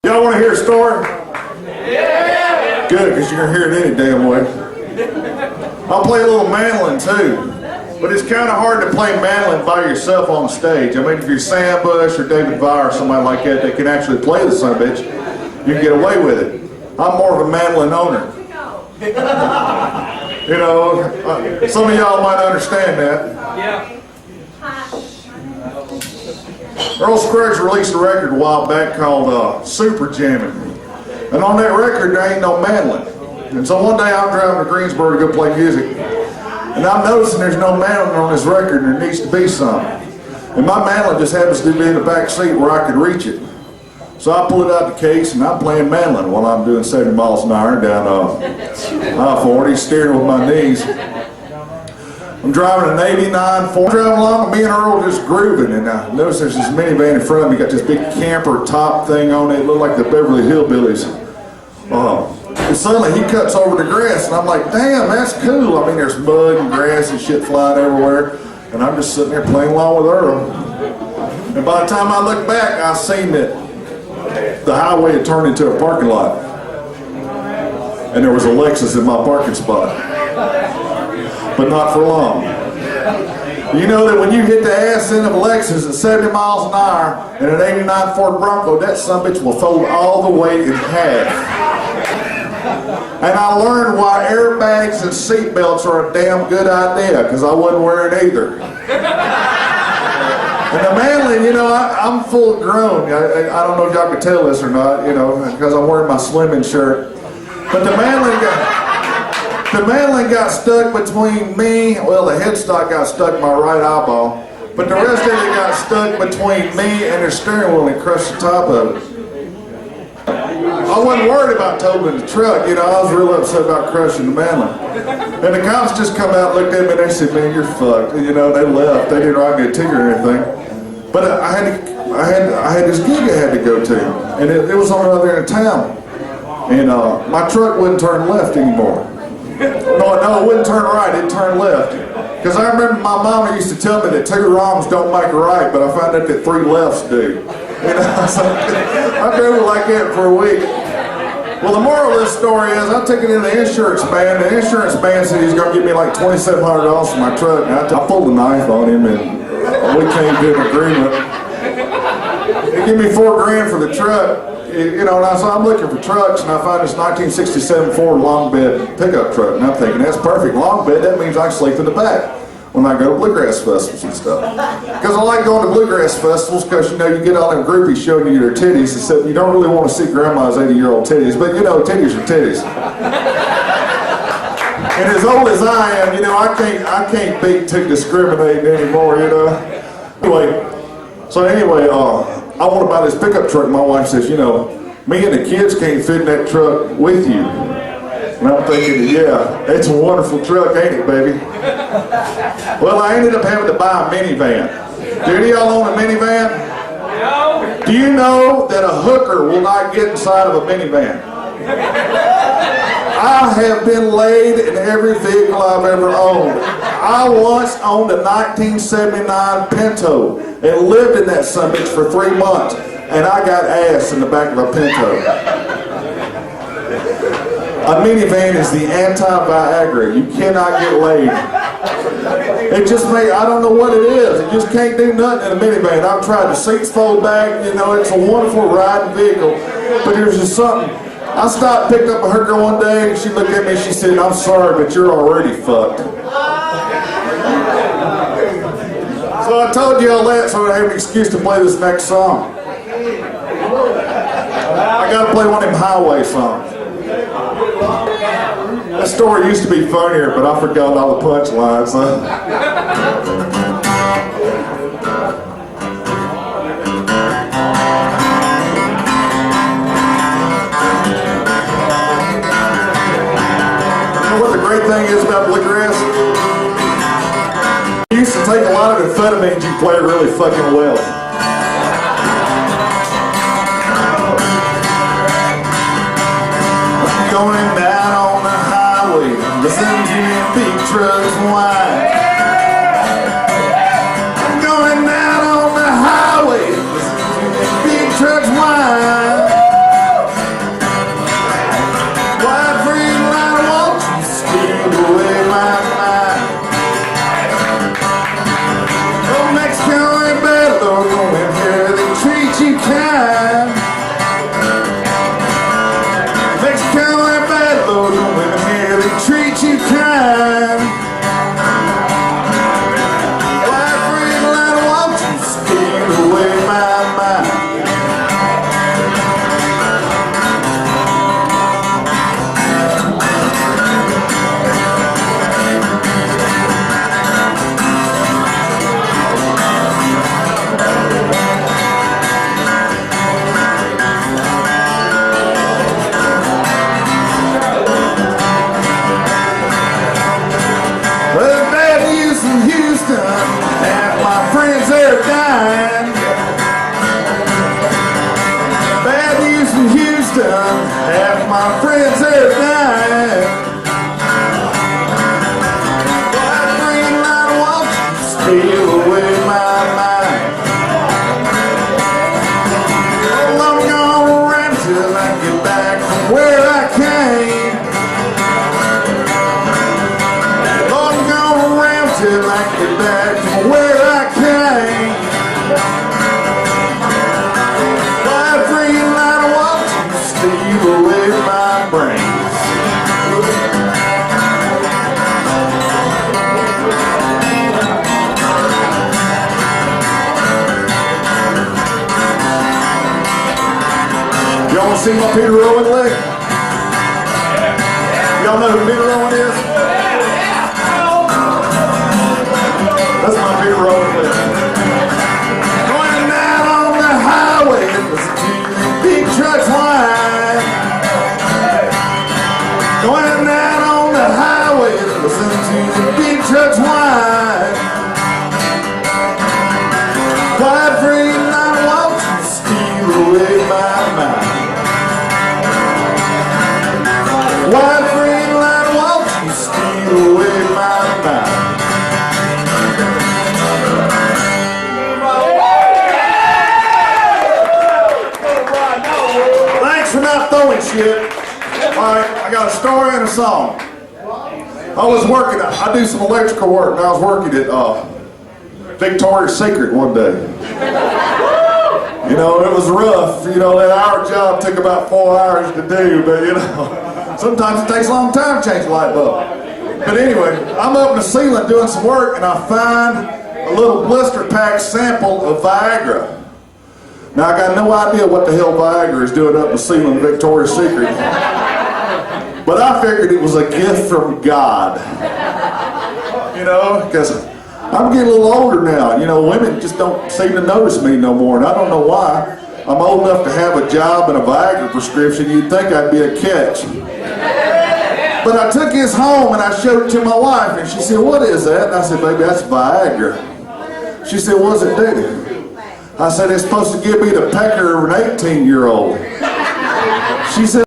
Y'all want to hear a story? Yeah! Good, because you're going to hear it any damn way. I'll play a little mandolin too, but it's kind of hard to play mandolin by yourself on stage. I mean, if you're Sam Bush or David Vire or somebody like that that can actually play the son of a bitch, you can get away with it. I'm more of a mandolin owner. You know, some of y'all might understand that. Yeah. Earl Scruggs released a record a while back called Super Jammin'. And on that record, there ain't no mandolin. And so one day I'm driving to Greensboro to go play music. And I'm noticing there's no mandolin on this record, and there needs to be some. And my mandolin just happens to be in the back seat where I could reach it. So I pull it out the case, and I'm playing mandolin while I'm doing 70 miles an hour down I-40, steering with my knees. I'm driving an 89 Ford. Driving along, and me and Earl just grooving, and I notice there's this minivan in front of me, got this big camper top thing on it. It looked like the Beverly Hillbillies. And suddenly he cuts over the grass, and I'm like, damn, that's cool. I mean, there's mud and grass and shit flying everywhere, and I'm just sitting there playing along with Earl. And by the time I look back, I seen that the highway had turned into a parking lot, and there was a Lexus in my parking spot, but not for long. You know that when you hit the ass end of a Lexus at 70 miles an hour and an 89 Ford Bronco, that sumbitch will fold all the way in half. And I learned why airbags and seatbelts are a damn good idea, because I wasn't wearing either. And the mandolin, you know, I'm full grown. I don't know if y'all can tell this or not, you know, because I'm wearing my slimming shirt. But the mandolin got stuck between me, well, the headstock got stuck in my right eyeball, but the rest of it got stuck between me and the steering wheel and crushed the top of it. I wasn't worried about totaling the truck, you know, I was real upset about crushing the mandolin. And the cops just come out, looked at me, and they said, man, you're fucked. You know, they left. They didn't write me a ticket or anything. But I had this gig I had to go to, and it was on the other end of town. And my truck wouldn't turn left anymore. No, it wouldn't turn right, it'd turn left. Because I remember my mama used to tell me that 2 wrongs don't make a right, but I found out that 3 lefts do. You know, so I drove it like that for a week. Well, the moral of this story is I took it in the insurance man. The insurance man said he's going to give me like $2,700 for my truck. And I pulled the knife on him, and we came to an agreement. He gave me $4 grand for the truck. You know, and so I'm looking for trucks, and I find this 1967 Ford long bed pickup truck, and I'm thinking, that's perfect. Long bed, that means I can sleep in the back when I go to bluegrass festivals and stuff. Because I like going to bluegrass festivals, because, you know, you get all them groupies showing you their titties, except you don't really want to see grandma's 80-year-old titties, but, you know, titties are titties. And as old as I am, you know, I can't be too discriminating anymore, you know. Anyway, I want to buy this pickup truck. My wife says, you know, me and the kids can't fit in that truck with you. And I'm thinking, yeah, it's a wonderful truck, ain't it, baby? Well, I ended up having to buy a minivan. Do any of y'all own a minivan? No. Do you know that a hooker will not get inside of a minivan? I have been laid in every vehicle I've ever owned. I once owned a 1979 Pinto and lived in that summit for 3 months, and I got ass in the back of a Pinto. A minivan is the anti-Viagra. You cannot get laid. It just I don't know what it is. It just can't do nothing in a minivan. I've tried. The seats fold back. You know, it's a wonderful riding vehicle, but there's just something. I stopped, picked up a hooker one day, and she looked at me and she said, I'm sorry, but you're already fucked. So I told you all that so I have an excuse to play this next song. I gotta play one of them highway songs. That story used to be funnier, but I forgot all the punchlines. The thing is about bluegrass, you used to take a lot of amphetamines, you play really fucking well. I'm going down on the highway, listening to them big trucks whine. I'm going down on the highway, listening to them big trucks whine. done, half my friends have died. That green light won't steal away my mind. Well, I'm gonna run till I get back from where I came. Well, I'm gonna run till I get back from where I came. That green light won't steal away my brains. Y'all want to see my Peter Rowan leg? Y'all know who Peter Rowan is? That's my Peter Rowan leg. Going down on the highway, listen to big trucks whine. Going down on the highway, listen to the big trucks whine. Quiet free night won't steal away my mind. White green light won't you steal away my mind. Thanks for not throwing shit. Alright, I got a story and a song. I was working, I do some electrical work, and I was working at Victoria's Secret one day. You know, it was rough. You know, that hour job took about 4 hours to do, but you know, sometimes it takes a long time to change a light bulb. But anyway, I'm up in the ceiling doing some work, and I find a little blister pack sample of Viagra. Now, I got no idea what the hell Viagra is doing up in the ceiling of Victoria's Secret. But I figured it was a gift from God. You know, because I'm getting a little older now. You know, women just don't seem to notice me no more, and I don't know why. I'm old enough to have a job and a Viagra prescription. You'd think I'd be a catch. But I took his home and I showed it to my wife, and she said, "What is that?" And I said, "Baby, that's Viagra." She said, "What does it do?" I said, "It's supposed to give me the pecker of an 18-year-old. She said,